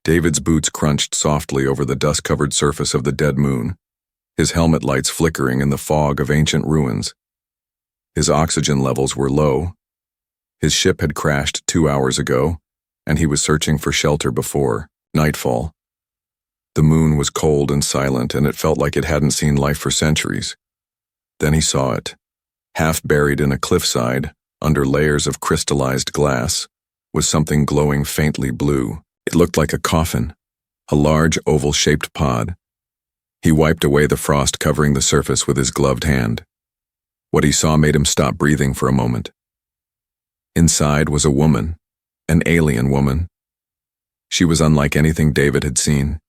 David's boots crunched softly over the dust-covered surface of the dead moon, his helmet lights flickering in the fog of ancient ruins. His oxygen levels were low. His ship had crashed 2 hours ago, and he was searching for shelter before nightfall. The moon was cold and silent, and it felt like it hadn't seen life for centuries. Then he saw it. Half buried in a cliffside, under layers of crystallized glass, was something glowing faintly blue. It looked like a coffin, a large oval-shaped pod. He wiped away the frost covering the surface with his gloved hand. What he saw made him stop breathing for a moment. Inside was a woman, an alien woman. She was unlike anything David had seen.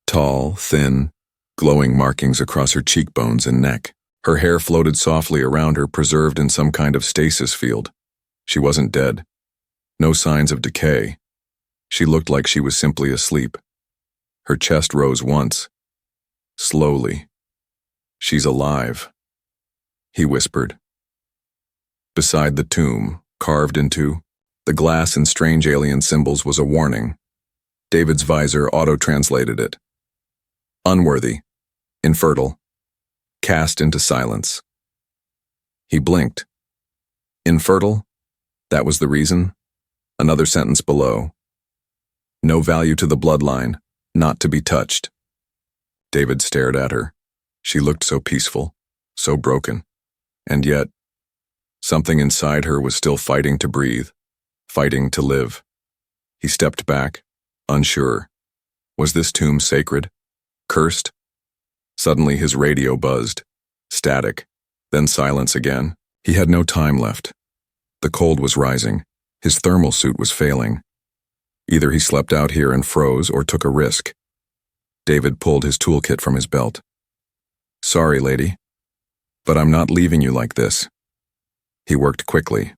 Tall, thin, glowing markings across her cheekbones and neck. Her hair floated softly around her, preserved in some kind of stasis field. She wasn't dead. No signs of decay. She looked like she was simply asleep. Her chest rose once. Slowly. "She's alive," he whispered. Beside the tomb, carved into the glass and strange alien symbols, was a warning. David's visor auto-translated it. Unworthy. Infertile. Cast into silence. He blinked. Infertile? That was the reason? Another sentence below. No value to the bloodline, not to be touched. David stared at her. She looked so peaceful, so broken. And yet, something inside her was still fighting to breathe, fighting to live. He stepped back, unsure. Was this tomb sacred? Cursed? Suddenly his radio buzzed. Static, then silence again. He had no time left. The cold was rising. His thermal suit was failing. Either he slept out here and froze or took a risk. David pulled his toolkit from his belt. "Sorry, lady, but I'm not leaving you like this." He worked quickly,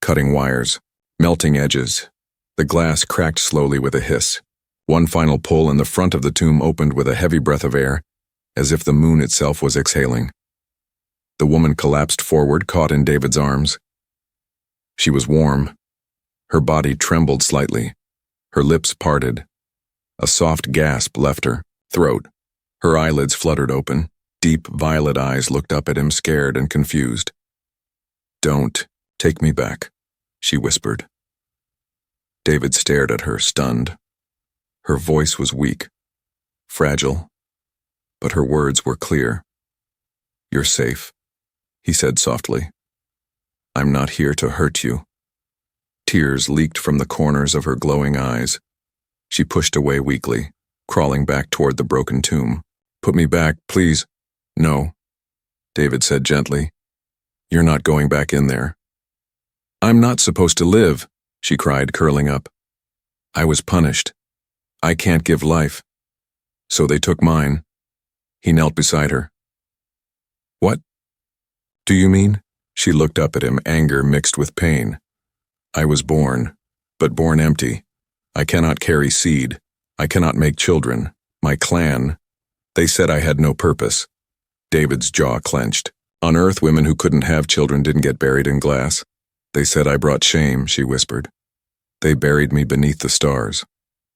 cutting wires, melting edges. The glass cracked slowly with a hiss. One final pull and the front of the tomb opened with a heavy breath of air, as if the moon itself was exhaling. The woman collapsed forward, caught in David's arms. She was warm. Her body trembled slightly. Her lips parted. A soft gasp left her throat. Her eyelids fluttered open. Deep violet eyes looked up at him, scared and confused. "Don't take me back," she whispered. David stared at her, stunned. Her voice was weak, fragile, but her words were clear. "You're safe," he said softly. "I'm not here to hurt you." Tears leaked from the corners of her glowing eyes. She pushed away weakly, crawling back toward the broken tomb. "Put me back, please." "No," David said gently. "You're not going back in there." "I'm not supposed to live," she cried, curling up. "I was punished. I can't give life. So they took mine." He knelt beside her. "What do you mean?" She looked up at him, anger mixed with pain. "I was born, but born empty. I cannot carry seed. I cannot make children. My clan, they said I had no purpose." David's jaw clenched. On Earth, women who couldn't have children didn't get buried in glass. "They said I brought shame," she whispered. "They buried me beneath the stars.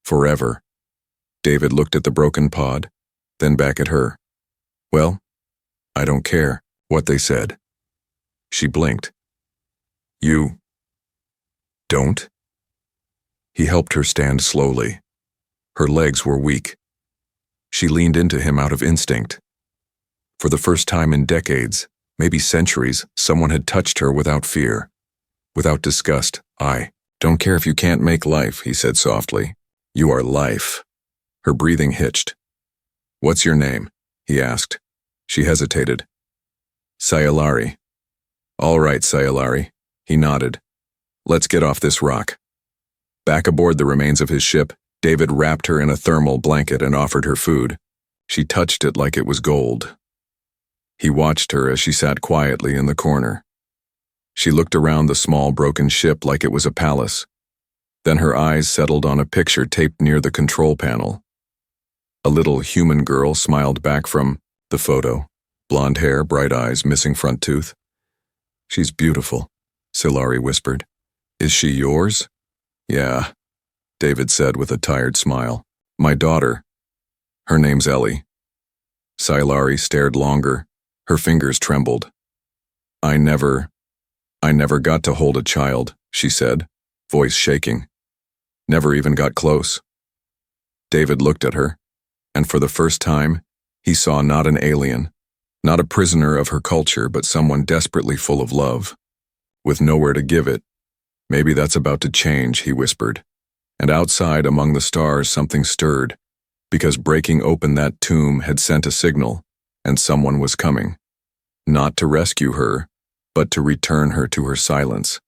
Forever." David looked at the broken pod, then back at her. "Well, I don't care what they said." She blinked. "You don't?" He helped her stand slowly. Her legs were weak. She leaned into him out of instinct. For the first time in decades, maybe centuries, someone had touched her without fear, without disgust. "I don't care if you can't make life," he said softly. "You are life." Her breathing hitched. "What's your name?" he asked. She hesitated. "Sayalari." "All right, Sayalari." He nodded. "Let's get off this rock." Back aboard the remains of his ship, David wrapped her in a thermal blanket and offered her food. She touched it like it was gold. He watched her as she sat quietly in the corner. She looked around the small broken ship like it was a palace. Then her eyes settled on a picture taped near the control panel. A little human girl smiled back from the photo. Blonde hair, bright eyes, missing front tooth. "She's beautiful," Silari whispered. "Is she yours?" "Yeah." David said with a tired smile. My daughter. Her name's Ellie. Scilarri stared longer. Her fingers trembled. I never got to hold a child, she said, voice shaking. Never even got close. David looked at her, and for the first time, he saw not an alien, not a prisoner of her culture, but someone desperately full of love, with nowhere to give it. Maybe that's about to change, he whispered. And outside among the stars something stirred, because breaking open that tomb had sent a signal, and someone was coming. Not to rescue her, but to return her to her silence.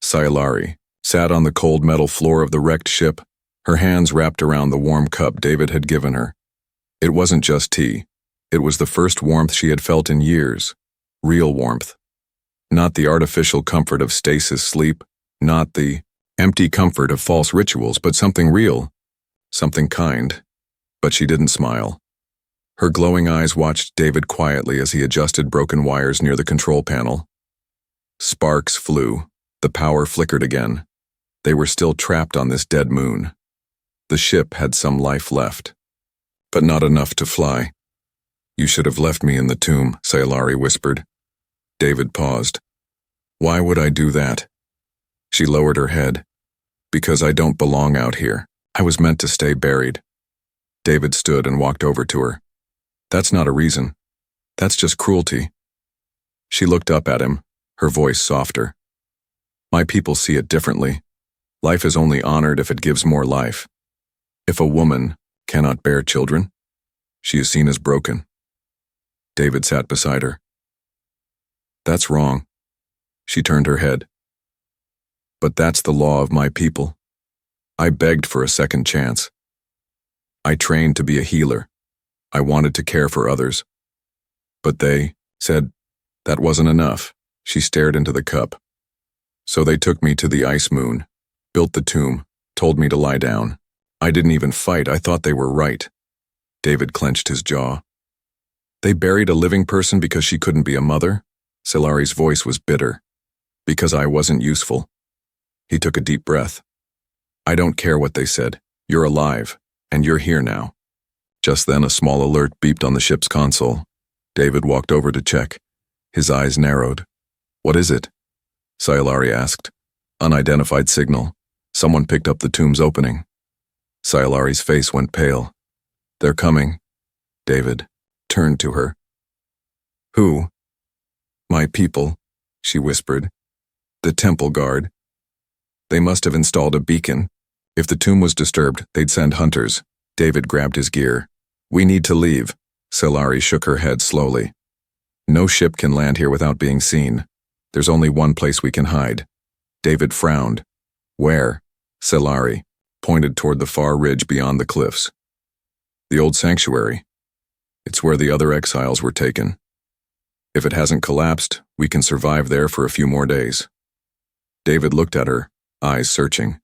Scilarri sat on the cold metal floor of the wrecked ship, her hands wrapped around the warm cup David had given her. It wasn't just tea. It was the first warmth she had felt in years. Real warmth. Not the artificial comfort of stasis sleep, not the empty comfort of false rituals, but something real, something kind. But she didn't smile. Her glowing eyes watched David quietly as he adjusted broken wires near the control panel. Sparks flew. The power flickered again. They were still trapped on this dead moon. The ship had some life left, but not enough to fly. You should have left me in the tomb, Scilarri whispered. David paused. Why would I do that? She lowered her head. Because I don't belong out here. I was meant to stay buried. David stood and walked over to her. That's not a reason. That's just cruelty. She looked up at him, her voice softer. My people see it differently. Life is only honored if it gives more life. If a woman cannot bear children, she is seen as broken. David sat beside her. That's wrong. She turned her head. But that's the law of my people. I begged for a second chance. I trained to be a healer. I wanted to care for others. But they said that wasn't enough. She stared into the cup. So they took me to the ice moon, built the tomb, told me to lie down. I didn't even fight. I thought they were right. David clenched his jaw. They buried a living person because she couldn't be a mother? Scilarri's voice was bitter. Because I wasn't useful. He took a deep breath. I don't care what they said. You're alive, and you're here now. Just then a small alert beeped on the ship's console. David walked over to check. His eyes narrowed. What is it? Scilarri asked. Unidentified signal. Someone picked up the tomb's opening. Scilarri's face went pale. They're coming. David turned to her. Who? My people, she whispered. The temple guard. They must have installed a beacon. If the tomb was disturbed, they'd send hunters. David grabbed his gear. We need to leave. Scilarri shook her head slowly. No ship can land here without being seen. There's only one place we can hide. David frowned. Where? Scilarri pointed toward the far ridge beyond the cliffs. The old sanctuary. It's where the other exiles were taken. If it hasn't collapsed, we can survive there for a few more days. David looked at her, eyes searching.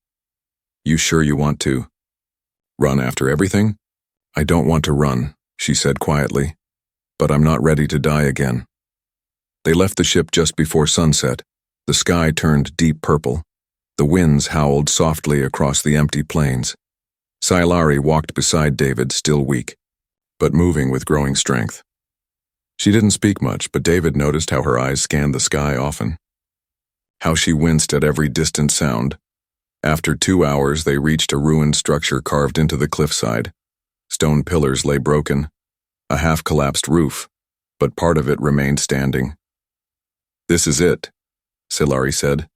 You sure you want to run after everything? I don't want to run, she said quietly, but I'm not ready to die again. They left the ship just before sunset. The sky turned deep purple. The winds howled softly across the empty plains. Scilarri walked beside David, still weak, but moving with growing strength. She didn't speak much, but David noticed how her eyes scanned the sky often. How she winced at every distant sound. After 2 hours, they reached a ruined structure carved into the cliffside. Stone pillars lay broken, a half-collapsed roof, but part of it remained standing. This is it, Scilarri said.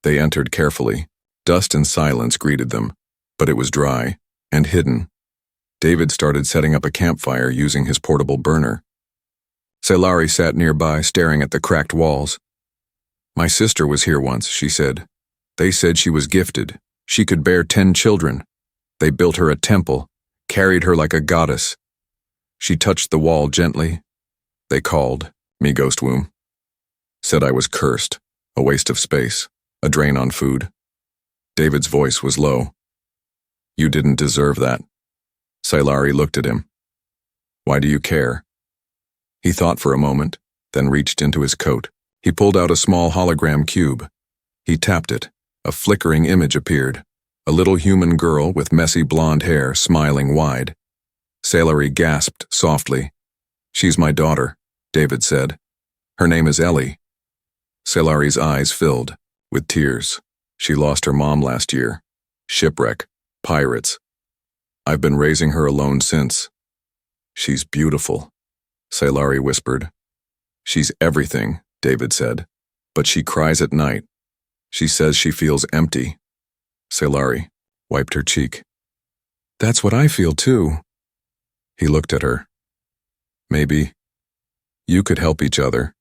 They entered carefully. Dust and silence greeted them, but it was dry and hidden. David started setting up a campfire using his portable burner. Scilarri sat nearby, staring at the cracked walls. My sister was here once, she said. They said she was gifted. She could bear 10 children. They built her a temple, carried her like a goddess. She touched the wall gently. They called me Ghost Womb. Said I was cursed, a waste of space, a drain on food. David's voice was low. You didn't deserve that. Scilarri looked at him. Why do you care? He thought for a moment, then reached into his coat. He pulled out a small hologram cube. He tapped it. A flickering image appeared. a little human girl with messy blonde hair smiling wide. Salieri gasped softly. "She's my daughter," David said. "Her name is Ellie." Salieri's eyes filled with tears. "She lost her mom last year. Shipwreck. Pirates. I've been raising her alone since." "She's beautiful," Salieri whispered. "She's everything," David said, "but she cries at night. She says she feels empty." Salieri wiped her cheek. "That's what I feel too." He looked at her. "Maybe you could help each other."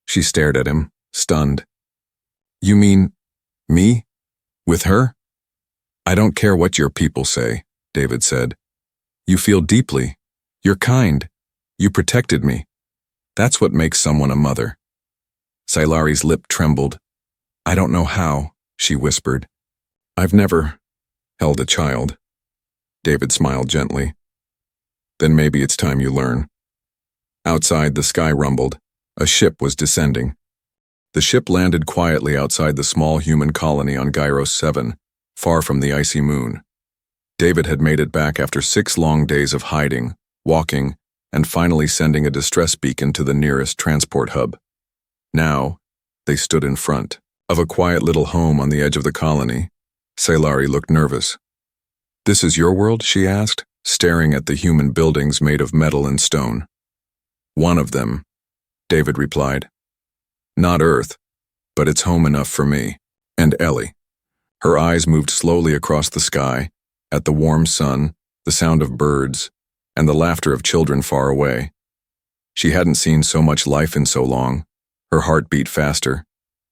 She stared at him, stunned. "You mean me? With her?" "I don't care what your people say," David said. "You feel deeply. You're kind. You protected me. That's what makes someone a mother." Salieri's lip trembled. "I don't know how," she whispered. "I've never held a child." David smiled gently. "Then maybe it's time you learn." Outside, the sky rumbled. A ship was descending. The ship landed quietly outside the small human colony on Gyros 7, far from the icy moon. David had made it back after 6 long days of hiding, walking, and finally sending a distress beacon to the nearest transport hub. Now, they stood in front of a quiet little home on the edge of the colony. Salieri looked nervous. "This is your world?" she asked, staring at the human buildings made of metal and stone. "One of them," David replied. "Not Earth, but it's home enough for me." And Ellie. Her eyes moved slowly across the sky, at the warm sun, the sound of birds, and the laughter of children far away. She hadn't seen so much life in so long. Her heart beat faster.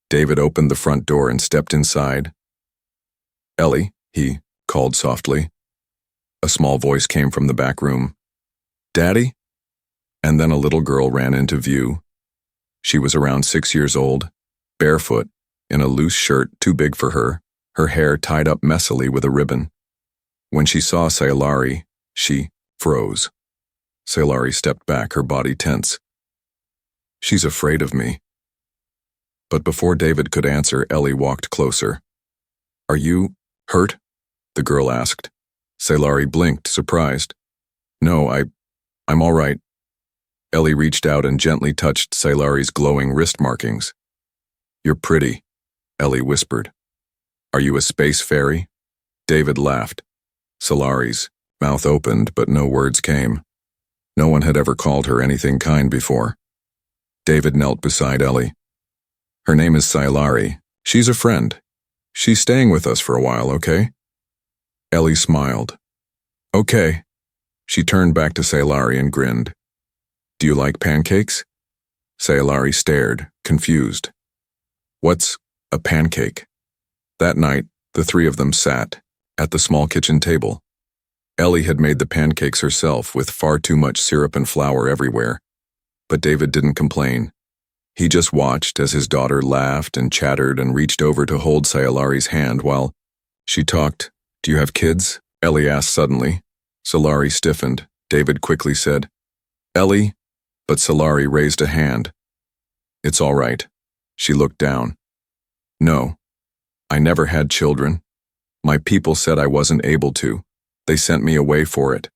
David opened the front door and stepped inside. "Ellie," he called softly. A small voice came from the back room. "Daddy?" And then a little girl ran into view. She was around 6 years old, barefoot, in a loose shirt too big for her hair tied up messily with a ribbon. When she saw Salieri, she froze. Salieri stepped back, her body tense. "She's afraid of me." But before David could answer, Ellie walked closer. "Are you hurt?" the girl asked. Salieri blinked, surprised. "No, I'm all right." Ellie reached out and gently touched Salieri's glowing wrist markings. "You're pretty," Ellie whispered. "Are you a space fairy?" David laughed. Salieri's mouth opened, but no words came. No one had ever called her anything kind before. David knelt beside Ellie. "Her name is Salieri. She's a friend. She's staying with us for a while, okay?" Ellie smiled. "Okay." She turned back to Salieri and grinned. "Do you like pancakes?" Salieri stared, confused. "What's a pancake?" That night, the 3 of them sat at the small kitchen table. Ellie had made the pancakes herself with far too much syrup and flour everywhere. But David didn't complain. He just watched as his daughter laughed and chattered and reached over to hold Salieri's hand while she talked. "Do you have kids?" Ellie asked suddenly. Salieri stiffened. David quickly said, "Ellie," but Salieri raised a hand. "It's all right." She looked down. "No, I never had children. My people said I wasn't able to. They sent me away for it."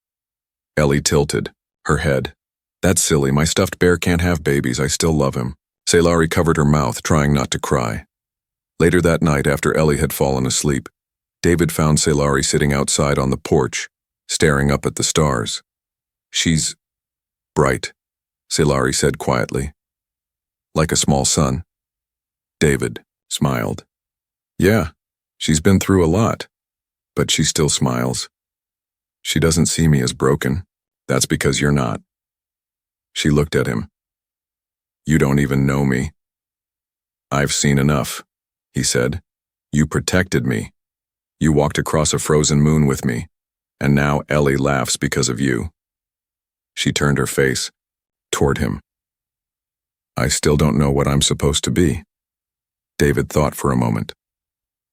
Ellie tilted her head. "That's silly. My stuffed bear can't have babies. I still love him." Salieri covered her mouth, trying not to cry. Later that night, after Ellie had fallen asleep, David found Salieri sitting outside on the porch, staring up at the stars. "She's bright," Salieri said quietly. "Like a small sun." David smiled. "Yeah, she's been through a lot, but she still smiles. She doesn't see me as broken. That's because you're not." She looked at him. "You don't even know me." "I've seen enough," he said. "You protected me. You walked across a frozen moon with me, and now Ellie laughs because of you." She turned her face toward him. "I still don't know what I'm supposed to be." David thought for a moment.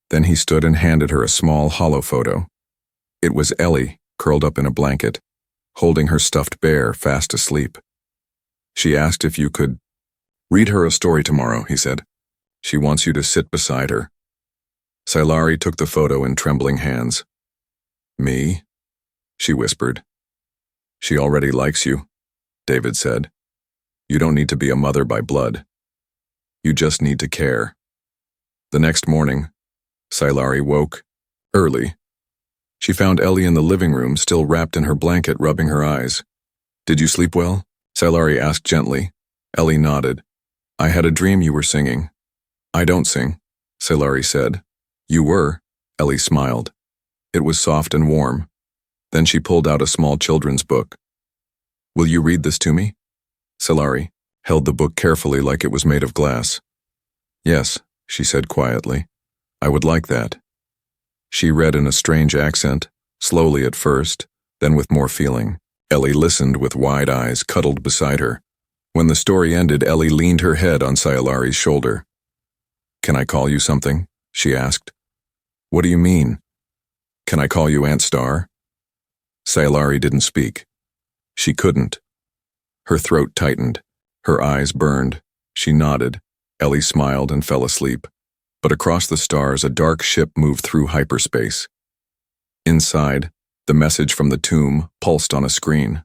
Then he stood and handed her a small hollow photo. It was Ellie, curled up in a blanket, holding her stuffed bear fast asleep. "She asked if you could read her a story tomorrow," he said. "She wants you to sit beside her." Scilarri took the photo in trembling hands. Me? She whispered. She already likes you, David said. You don't need to be a mother by blood. You just need to care. The next morning, Scilarri woke early. She found Ellie in the living room, still wrapped in her blanket, rubbing her eyes. Did you sleep well? Scilarri asked gently. Ellie nodded. I had a dream you were singing. I don't sing, Scilarri said. You were, Ellie smiled. It was soft and warm. Then she pulled out a small children's book. Will you read this to me? Scilarri held the book carefully like it was made of glass. Yes, she said quietly. I would like that. She read in a strange accent, slowly at first, then with more feeling. Ellie listened with wide eyes, cuddled beside her. When the story ended, Ellie leaned her head on Scilarri's shoulder. Can I call you something? She asked. What do you mean? Can I call you Aunt Star? Scilarri didn't speak. She couldn't. Her throat tightened. Her eyes burned. She nodded. Ellie smiled and fell asleep. But across the stars, a dark ship moved through hyperspace. Inside, the message from the tomb pulsed on a screen.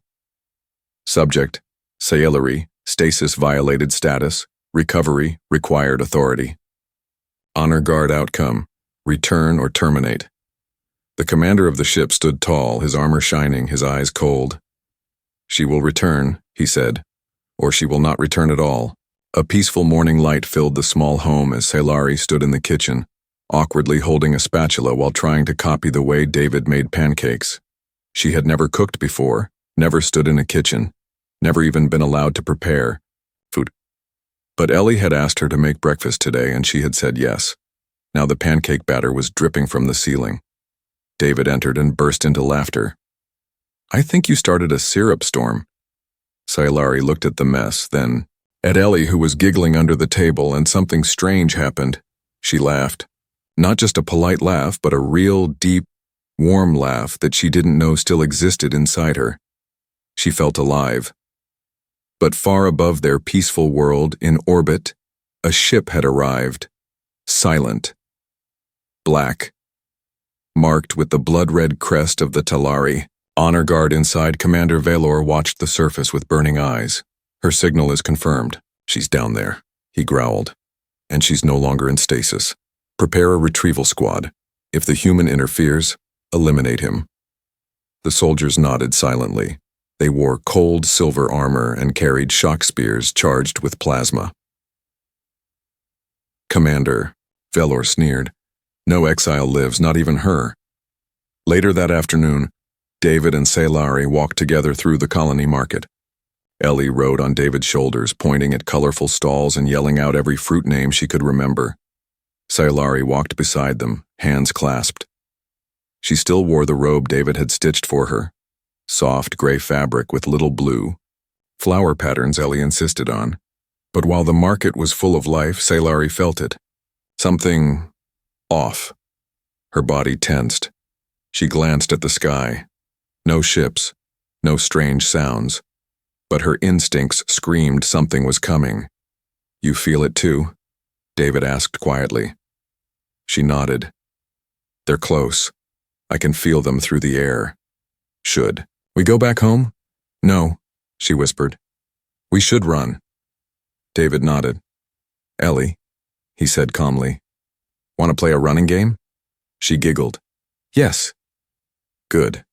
Subject, Sterility, stasis violated status, recovery, required authority. Honor guard outcome, return or terminate. The commander of the ship stood tall, his armor shining, his eyes cold. She will return, he said, or she will not return at all. A peaceful morning light filled the small home as Scilarri stood in the kitchen, awkwardly holding a spatula while trying to copy the way David made pancakes. She had never cooked before, never stood in a kitchen, never even been allowed to prepare food. But Ellie had asked her to make breakfast today and she had said yes. Now the pancake batter was dripping from the ceiling. David entered and burst into laughter. I think you started a syrup storm. Scilarri looked at the mess, then at Ellie, who was giggling under the table, and something strange happened. She laughed. Not just a polite laugh, but a real, deep, warm laugh that she didn't know still existed inside her. She felt alive. But far above their peaceful world, in orbit, a ship had arrived. Silent. Black. Marked with the blood-red crest of the Talari. Honor guard inside, Commander Valor watched the surface with burning eyes. Her signal is confirmed. She's down there, he growled. And she's no longer in stasis. Prepare a retrieval squad. If the human interferes, eliminate him. The soldiers nodded silently. They wore cold silver armor and carried shock spears charged with plasma. Commander, Valor sneered. No exile lives, not even her. Later that afternoon, David and Scilarri walked together through the colony market. Ellie rode on David's shoulders, pointing at colorful stalls and yelling out every fruit name she could remember. Scilarri walked beside them, hands clasped. She still wore the robe David had stitched for her. Soft gray fabric with little blue. Flower patterns Ellie insisted on. But while the market was full of life, Scilarri felt it. Something off. Her body tensed. She glanced at the sky. No ships, no strange sounds. But her instincts screamed something was coming. You feel it too? David asked quietly. She nodded. They're close. I can feel them through the air. Should we go back home? No, she whispered. We should run. David nodded. Ellie, he said calmly. Want to play a running game? She giggled. Yes. Good.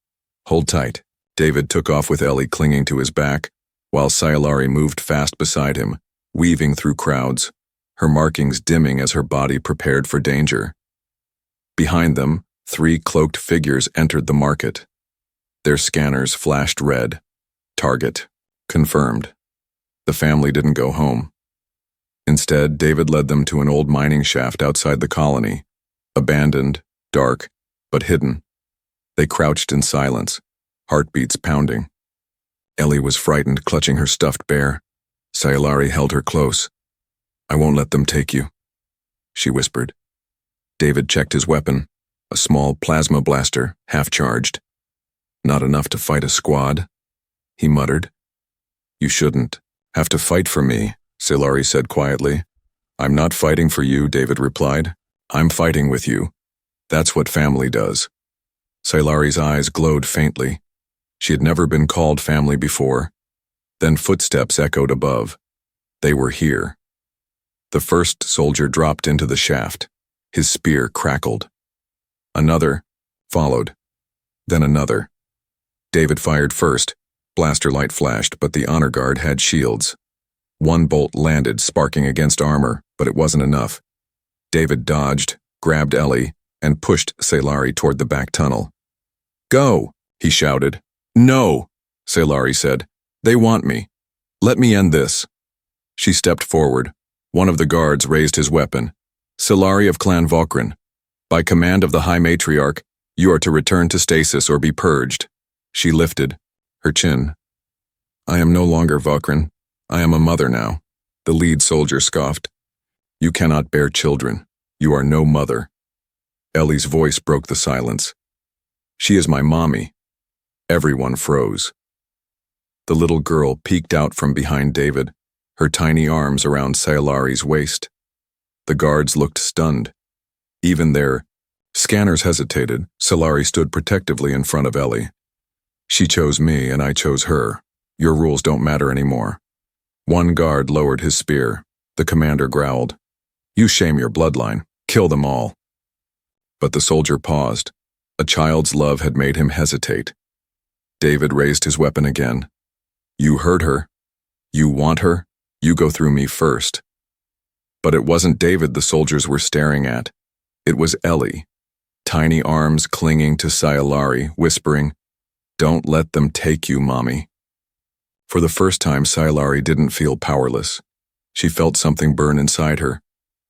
Hold tight. David took off with Ellie clinging to his back, while Scilarri moved fast beside him, weaving through crowds, her markings dimming as her body prepared for danger. Behind them, 3 cloaked figures entered the market. Their scanners flashed red. Target. Confirmed. The family didn't go home. Instead, David led them to an old mining shaft outside the colony, abandoned, dark, but hidden. They crouched in silence, heartbeats pounding. Ellie was frightened, clutching her stuffed bear. Scilarri held her close. I won't let them take you, she whispered. David checked his weapon, a small plasma blaster, half-charged. Not enough to fight a squad, he muttered. You shouldn't have to fight for me, Scilarri said quietly. I'm not fighting for you, David replied. I'm fighting with you. That's what family does. Sailari's eyes glowed faintly. She had never been called family before. Then footsteps echoed above. They were here. The first soldier dropped into the shaft. His spear crackled. Another followed. Then another. David fired first. Blaster light flashed, but the honor guard had shields. One bolt landed, sparking against armor, but it wasn't enough. David dodged, grabbed Ellie, and pushed Sailari toward the back tunnel. "Go!" he shouted. "No!" Sailari said. "They want me. Let me end this." She stepped forward. One of the guards raised his weapon. "Sailari of Clan Vokrin, by command of the High Matriarch, you are to return to stasis or be purged." She lifted her chin. "I am no longer Vokrin. I am a mother now," the lead soldier scoffed. "You cannot bear children. You are no mother." Ellie's voice broke the silence. "She is my mommy." Everyone froze. The little girl peeked out from behind David, her tiny arms around Sailari's waist. The guards looked stunned. Even their scanners hesitated. Sailari stood protectively in front of Ellie. "She chose me and I chose her. Your rules don't matter anymore." One guard lowered his spear. The commander growled, "You shame your bloodline. Kill them all." But the soldier paused. A child's love had made him hesitate. David raised his weapon again. "You heard her. You want her. You go through me first." But it wasn't David the soldiers were staring at. It was Ellie, tiny arms clinging to Sailari, whispering, "Don't let them take you, Mommy." For the first time, Sailari didn't feel powerless. She felt something burn inside her.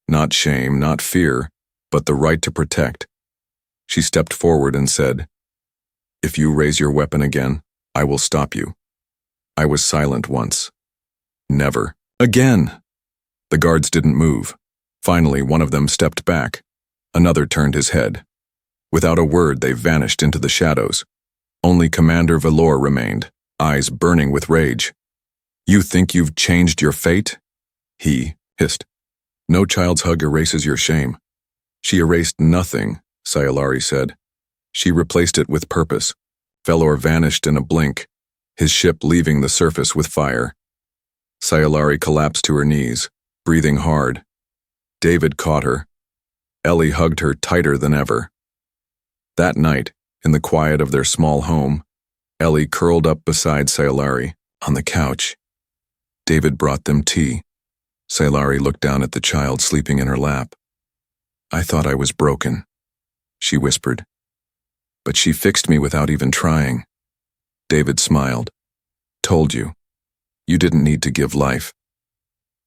Not shame, not fear, but the right to protect. She stepped forward and said, "If you raise your weapon again, I will stop you. I was silent once. Never again." The guards didn't move. Finally, one of them stepped back. Another turned his head. Without a word, they vanished into the shadows. Only Commander Valor remained, eyes burning with rage. "You think you've changed your fate?" he hissed. "No child's hug erases your shame." "She erased nothing," Sailari said. "She replaced it with purpose." Valor vanished in a blink, his ship leaving the surface with fire. Sailari collapsed to her knees, breathing hard. David caught her. Ellie hugged her tighter than ever. That night, in the quiet of their small home, Ellie curled up beside Sailari on the couch. David brought them tea. Sailari looked down at the child sleeping in her lap. "I thought I was broken," she whispered. "But she fixed me without even trying." David smiled. "Told you. You didn't need to give life.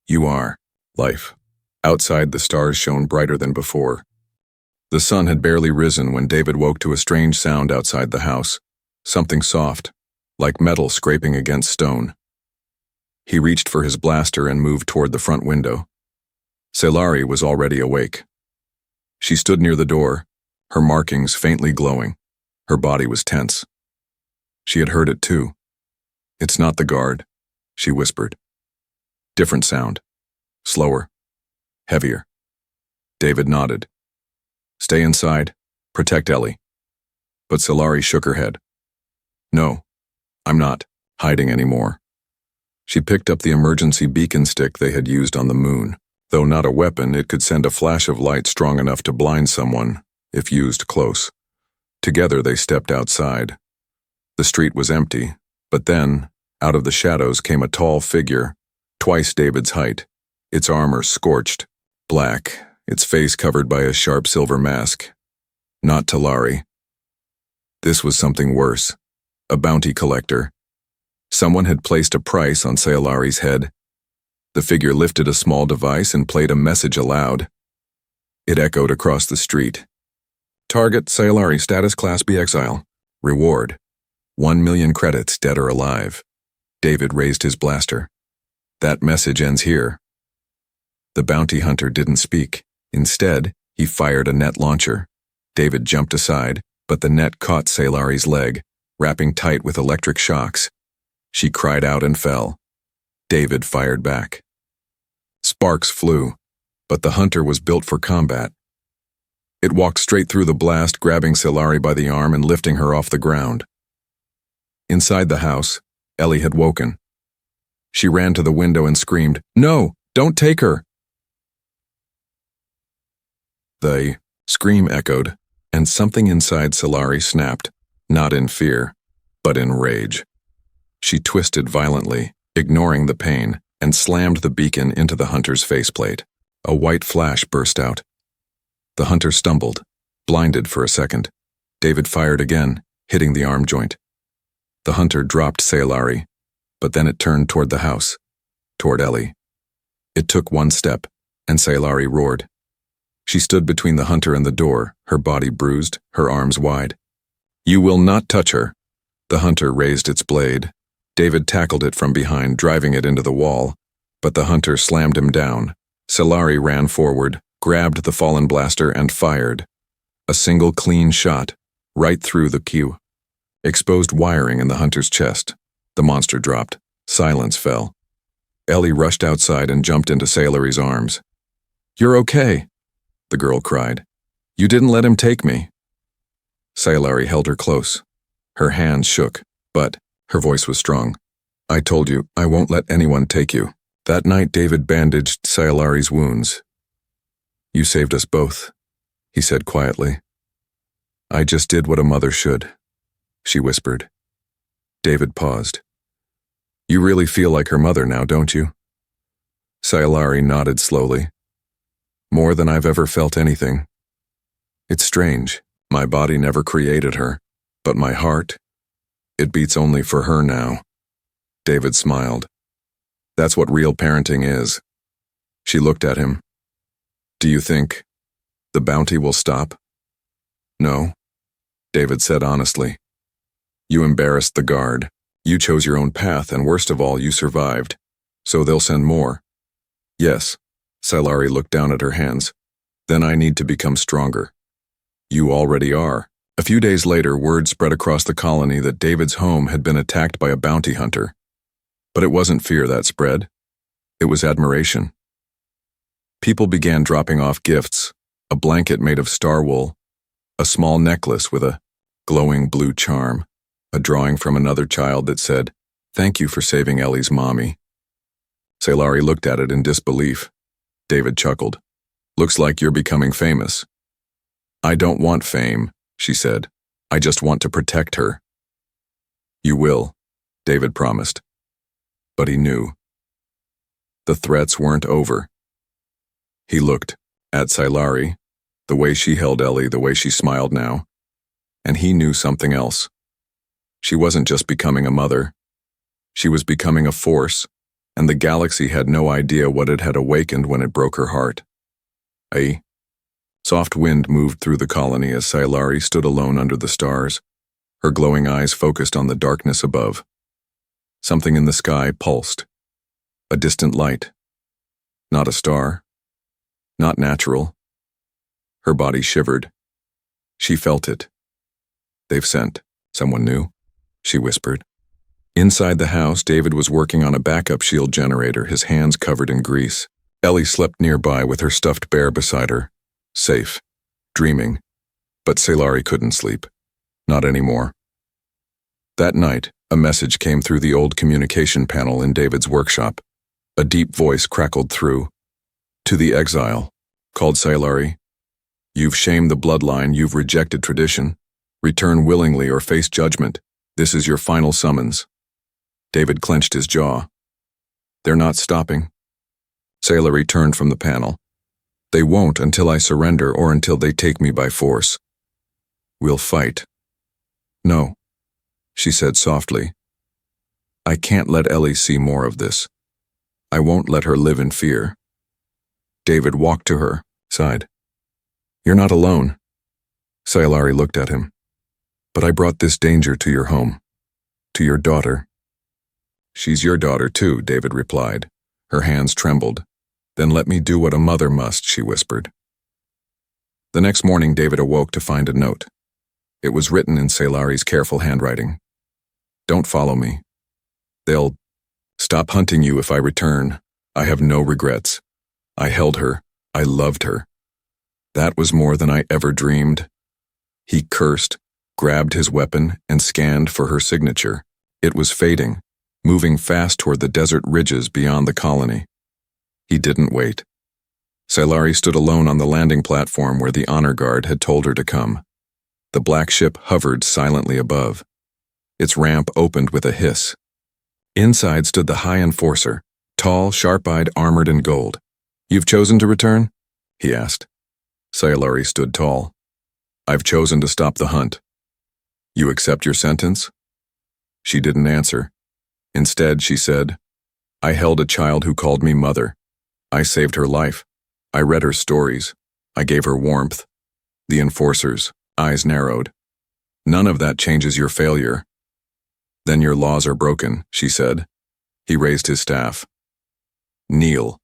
You are life." Outside, the stars shone brighter than before. The sun had barely risen when David woke to a strange sound outside the house, something soft, like metal scraping against stone. He reached for his blaster and moved toward the front window. Sailari was already awake. She stood near the door, her markings faintly glowing. Her body was tense. She had heard it too. "It's not the guard," she whispered. Different sound. Slower. Heavier. David nodded. "Stay inside. Protect Ellie." But Sailari shook her head. "No, I'm not hiding anymore." She picked up the emergency beacon stick they had used on the moon. Though not a weapon, it could send a flash of light strong enough to blind someone, if used close. Together they stepped outside. The street was empty, but then, out of the shadows came a tall figure, twice David's height, its armor scorched, black, its face covered by a sharp silver mask. Not Talari. This was something worse. A bounty collector. Someone had placed a price on Sailari's head. The figure lifted a small device and played a message aloud. It echoed across the street. "Target Sailari, status Class B exile. Reward. 1,000,000 credits, dead or alive." David raised his blaster. "That message ends here." The bounty hunter didn't speak. Instead, he fired a net launcher. David jumped aside, but the net caught Sailari's leg, wrapping tight with electric shocks. She cried out and fell. David fired back. Sparks flew, but the hunter was built for combat. It walked straight through the blast, grabbing Silari by the arm and lifting her off the ground. Inside the house, Ellie had woken. She ran to the window and screamed, "No, don't take her!" The scream echoed, and something inside Silari snapped, not in fear, but in rage. She twisted violently, ignoring the pain, and slammed the beacon into the hunter's faceplate. A white flash burst out. The hunter stumbled, blinded for a second. David fired again, hitting the arm joint. The hunter dropped Silari, but then it turned toward the house, toward Ellie. It took one step, and Silari roared. She stood between the hunter and the door, her body bruised, her arms wide. "You will not touch her." The hunter raised its blade. David tackled it from behind, driving it into the wall, but the hunter slammed him down. Silari ran forward, grabbed the fallen blaster, and fired. A single clean shot, right through the queue. Exposed wiring in the hunter's chest. The monster dropped. Silence fell. Ellie rushed outside and jumped into Silari's arms. "You're okay," the girl cried. "You didn't let him take me." Silari held her close. Her hands shook, but her voice was strong. "I told you, I won't let anyone take you." That night, David bandaged Silari's wounds. "You saved us both," he said quietly. "I just did what a mother should," she whispered. David paused. "You really feel like her mother now, don't you?" Silari nodded slowly. "More than I've ever felt anything. It's strange. My body never created her, but my heart, it beats only for her now." David smiled. "That's what real parenting is." She looked at him. "Do you think the bounty will stop?" "No," David said honestly. "You embarrassed the guard. You chose your own path, and worst of all, you survived. So they'll send more." "Yes." Silari looked down at her hands. "Then I need to become stronger." "You already are." A few days later, word spread across the colony that David's home had been attacked by a bounty hunter. But it wasn't fear that spread. It was admiration. People began dropping off gifts, a blanket made of star wool, a small necklace with a glowing blue charm, a drawing from another child that said, "Thank you for saving Ellie's mommy." Silari looked at it in disbelief. David chuckled. "Looks like you're becoming famous." "I don't want fame," she said. "I just want to protect her." "You will," David promised. But he knew. The threats weren't over. He looked at Silari, the way she held Ellie, the way she smiled now, and he knew something else. She wasn't just becoming a mother. She was becoming a force, and the galaxy had no idea what it had awakened when it broke her heart. A soft wind moved through the colony as Silari stood alone under the stars, her glowing eyes focused on the darkness above. Something in the sky pulsed. A distant light. Not a star. Not natural. Her body shivered. She felt it. "They've sent someone new," she whispered. Inside the house, David was working on a backup shield generator, his hands covered in grease. Ellie slept nearby with her stuffed bear beside her, safe, dreaming. But Silari couldn't sleep. Not anymore. That night, a message came through the old communication panel in David's workshop. A deep voice crackled through. "To the exile," called Silari. "You've shamed the bloodline, you've rejected tradition. Return willingly or face judgment. This is your final summons." David clenched his jaw. "They're not stopping." Silari turned from the panel. "They won't until I surrender or until they take me by force. We'll fight." "No," she said softly. "I can't let Ellie see more of this. I won't let her live in fear." David walked to her, sighed. "You're not alone." Silari looked at him. "But I brought this danger to your home, to your daughter." "She's your daughter too," David replied. Her hands trembled. "Then let me do what a mother must," she whispered. The next morning, David awoke to find a note. It was written in Silari's careful handwriting. "Don't follow me. They'll stop hunting you if I return. I have no regrets. I held her. I loved her. That was more than I ever dreamed. He cursed, grabbed his weapon, and scanned for her signature. It was fading, moving fast toward the desert ridges beyond the colony. He didn't wait. Scifi stood alone on the landing platform where the honor guard had told her to come. The black ship hovered silently above. Its ramp opened with a hiss. Inside stood the High Enforcer, tall, sharp-eyed, armored in gold. "You've chosen to return?" he asked. Scifi stood tall. "I've chosen to stop the hunt." "You accept your sentence?" She didn't answer. Instead, she said, "I held a child who called me mother. I saved her life. I read her stories. I gave her warmth." The Enforcer's eyes narrowed. "None of that changes your failure." "Then your laws are broken," she said. He raised his staff. "Kneel."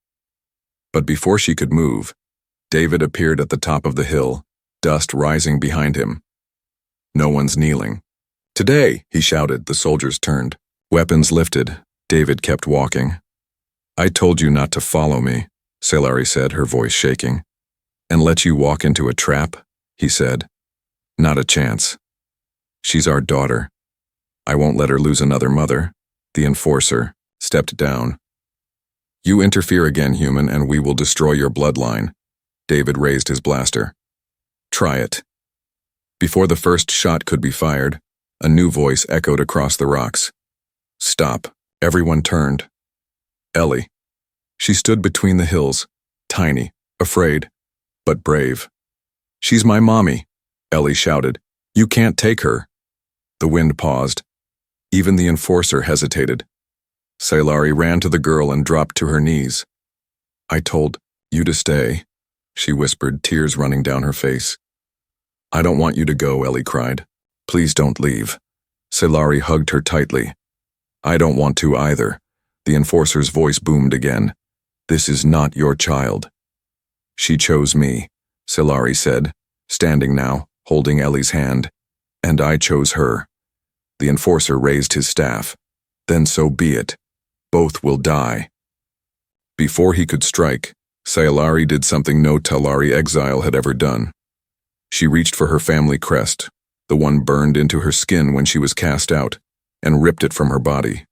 But before she could move, David appeared at the top of the hill, dust rising behind him. "No one's kneeling." "Today," he shouted. The soldiers turned. Weapons lifted. David kept walking. "I told you not to follow me," Scifi said, her voice shaking. "And let you walk into a trap?" he said. "Not a chance. She's our daughter. I won't let her lose another mother." The Enforcer stepped down. "You interfere again, human, and we will destroy your bloodline." David raised his blaster. "Try it." Before the first shot could be fired, a new voice echoed across the rocks. "Stop." Everyone turned. Ellie. She stood between the hills, tiny, afraid, but brave. "She's my mommy," Ellie shouted. "You can't take her." The wind paused. Even the Enforcer hesitated. Scifi ran to the girl and dropped to her knees. "I told you to stay," she whispered, tears running down her face. "I don't want you to go," Ellie cried. "Please don't leave." Scifi hugged her tightly. "I don't want to either." The Enforcer's voice boomed again. "This is not your child." "She chose me," Scifi said, standing now, holding Ellie's hand. "And I chose her." The Enforcer raised his staff. "Then so be it. Both will die." Before he could strike, Scifi did something no Talari exile had ever done. She reached for her family crest, the one burned into her skin when she was cast out, and ripped it from her body.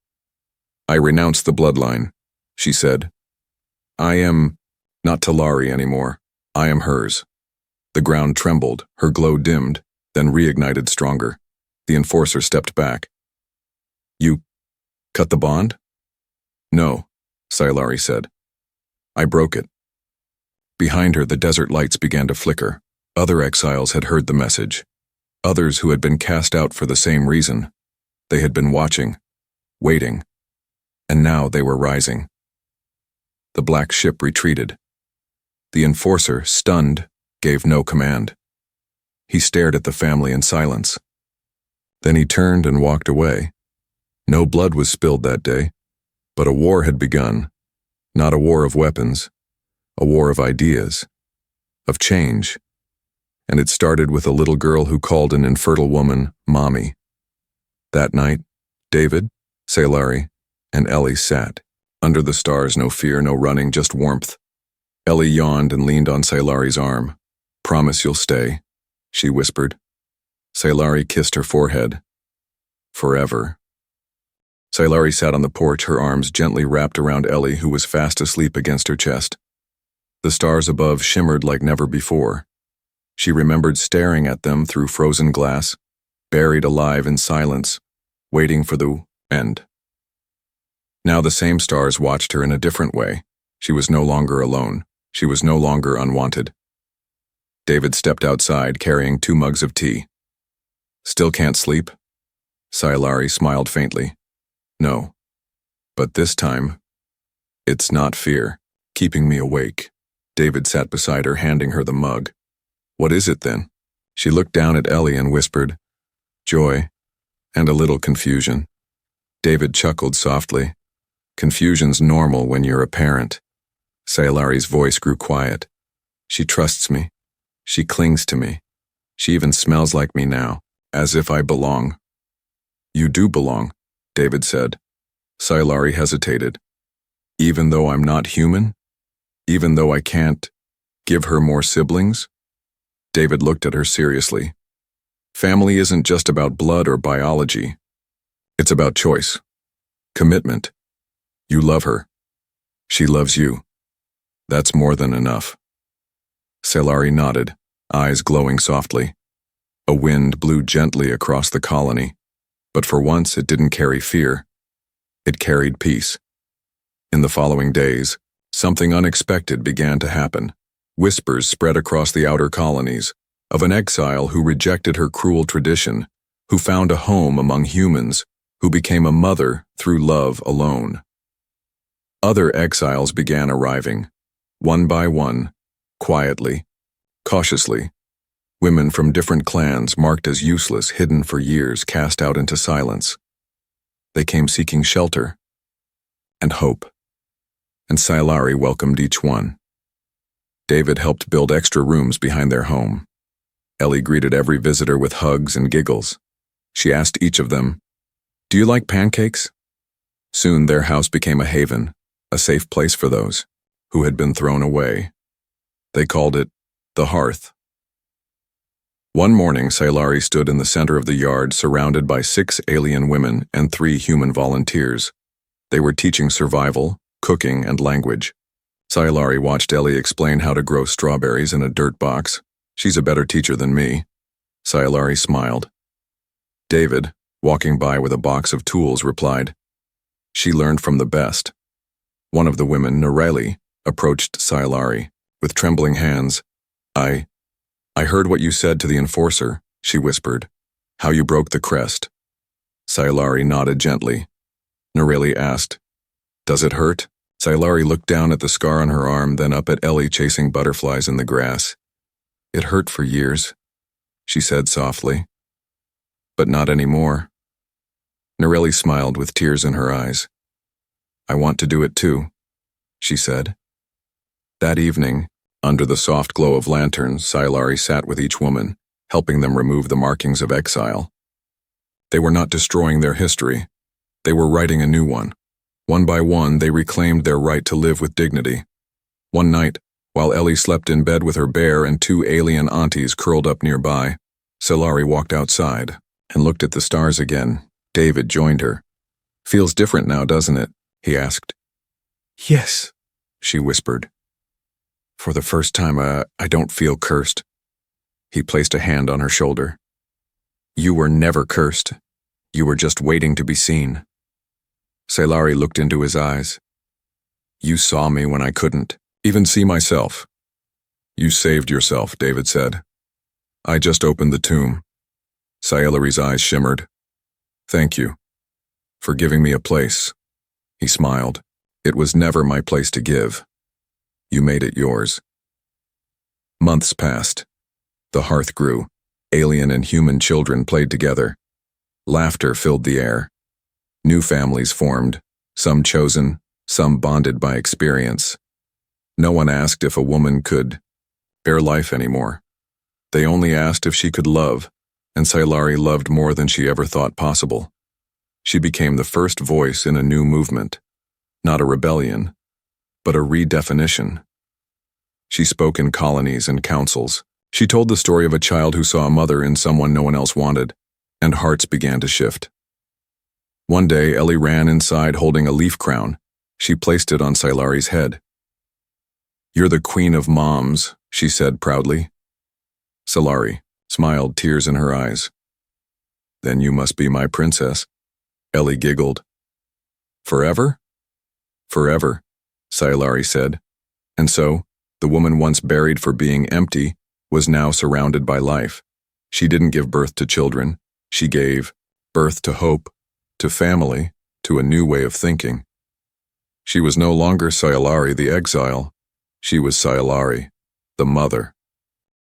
"I renounce the bloodline," she said. "I am not Talari anymore. I am hers." The ground trembled, her glow dimmed, then reignited stronger. The Enforcer stepped back. "You cut the bond?" "No," Scifi said. "I broke it." Behind her, the desert lights began to flicker. Other exiles had heard the message. Others who had been cast out for the same reason. They had been watching, waiting, and now they were rising. The black ship retreated. The Enforcer, stunned, gave no command. He stared at the family in silence. Then he turned and walked away. No blood was spilled that day, but a war had begun. Not a war of weapons, a war of ideas, of change. And it started with a little girl who called an infertile woman Mommy. That night, David, Scifi, and Ellie sat. Under the stars, no fear, no running, just warmth. Ellie yawned and leaned on Scifi's arm. "Promise you'll stay," she whispered. Scifi kissed her forehead. "Forever." Scifi sat on the porch, her arms gently wrapped around Ellie, who was fast asleep against her chest. The stars above shimmered like never before. She remembered staring at them through frozen glass, buried alive in silence, waiting for the end. Now the same stars watched her in a different way. She was no longer alone. She was no longer unwanted. David stepped outside, carrying 2 mugs of tea. "Still can't sleep?" Scifi smiled faintly. "No. But this time, it's not fear keeping me awake." David sat beside her, handing her the mug. "What is it then?" She looked down at Ellie and whispered, "Joy, and a little confusion." David chuckled softly. "Confusion's normal when you're a parent." Scifi's voice grew quiet. "She trusts me. She clings to me. She even smells like me now, as if I belong." "You do belong," David said. Scifi hesitated. "Even though I'm not human? Even though I can't give her more siblings?" David looked at her seriously. Family isn't just about blood or biology. It's about choice. Commitment. You love her. She loves you. That's more than enough. Scilarri nodded, eyes glowing softly. A wind blew gently across the colony, but for once it didn't carry fear. It carried peace. In the following days, something unexpected began to happen. Whispers spread across the outer colonies of an exile who rejected her cruel tradition, who found a home among humans, who became a mother through love alone. Other exiles began arriving, one by one, quietly, cautiously. Women from different clans, marked as useless, hidden for years, cast out into silence. They came seeking shelter and hope, and Scilarri welcomed each one. David helped build extra rooms behind their home. Ellie greeted every visitor with hugs and giggles. She asked each of them, "Do you like pancakes?" Soon their house became a haven, a safe place for those who had been thrown away. They called it the hearth. One morning, Scilarri stood in the center of the yard, surrounded by 6 alien women and 3 human volunteers. They were teaching survival, cooking, and language. Scilarri watched Ellie explain how to grow strawberries in a dirt box. "She's a better teacher than me." Scilarri smiled. David, walking by with a box of tools, replied, "She learned from the best." One of the women, Norelli, approached Scilarri with trembling hands. I heard what you said to the enforcer," she whispered. "How you broke the crest." Scilarri nodded gently. Norelli asked, "Does it hurt?" Scilarri looked down at the scar on her arm, then up at Ellie chasing butterflies in the grass. "It hurt for years," she said softly. "But not anymore." Norelli smiled with tears in her eyes. "I want to do it too," she said. That evening, under the soft glow of lanterns, Scilarri sat with each woman, helping them remove the markings of exile. They were not destroying their history. They were writing a new one. One by one, they reclaimed their right to live with dignity. One night, while Ellie slept in bed with her bear and 2 alien aunties curled up nearby, Scilarri walked outside and looked at the stars again. David joined her. "Feels different now, doesn't it?" he asked. "Yes," she whispered. "For the first time, I don't feel cursed." He placed a hand on her shoulder. "You were never cursed. You were just waiting to be seen." Scilarri looked into his eyes. "You saw me when I couldn't even see myself." "You saved yourself," David said. "I just opened the tomb." Scilarri's eyes shimmered. "Thank you for giving me a place." He smiled. "It was never my place to give. You made it yours." Months passed. The hearth grew. Alien and human children played together. Laughter filled the air. New families formed, some chosen, some bonded by experience. No one asked if a woman could bear life anymore. They only asked if she could love, and Scilarri loved more than she ever thought possible. She became the first voice in a new movement, not a rebellion, but a redefinition. She spoke in colonies and councils. She told the story of a child who saw a mother in someone no one else wanted, and hearts began to shift. One day, Ellie ran inside holding a leaf crown. She placed it on Scilarri's head. "You're the queen of moms," she said proudly. Scilarri smiled, tears in her eyes. "Then you must be my princess." Ellie giggled. "Forever?" "Forever," Scilarri said. And so, the woman once buried for being empty was now surrounded by life. She didn't give birth to children. She gave birth to hope, to family, to a new way of thinking. She was no longer Scilarri the exile. She was Scilarri, the mother.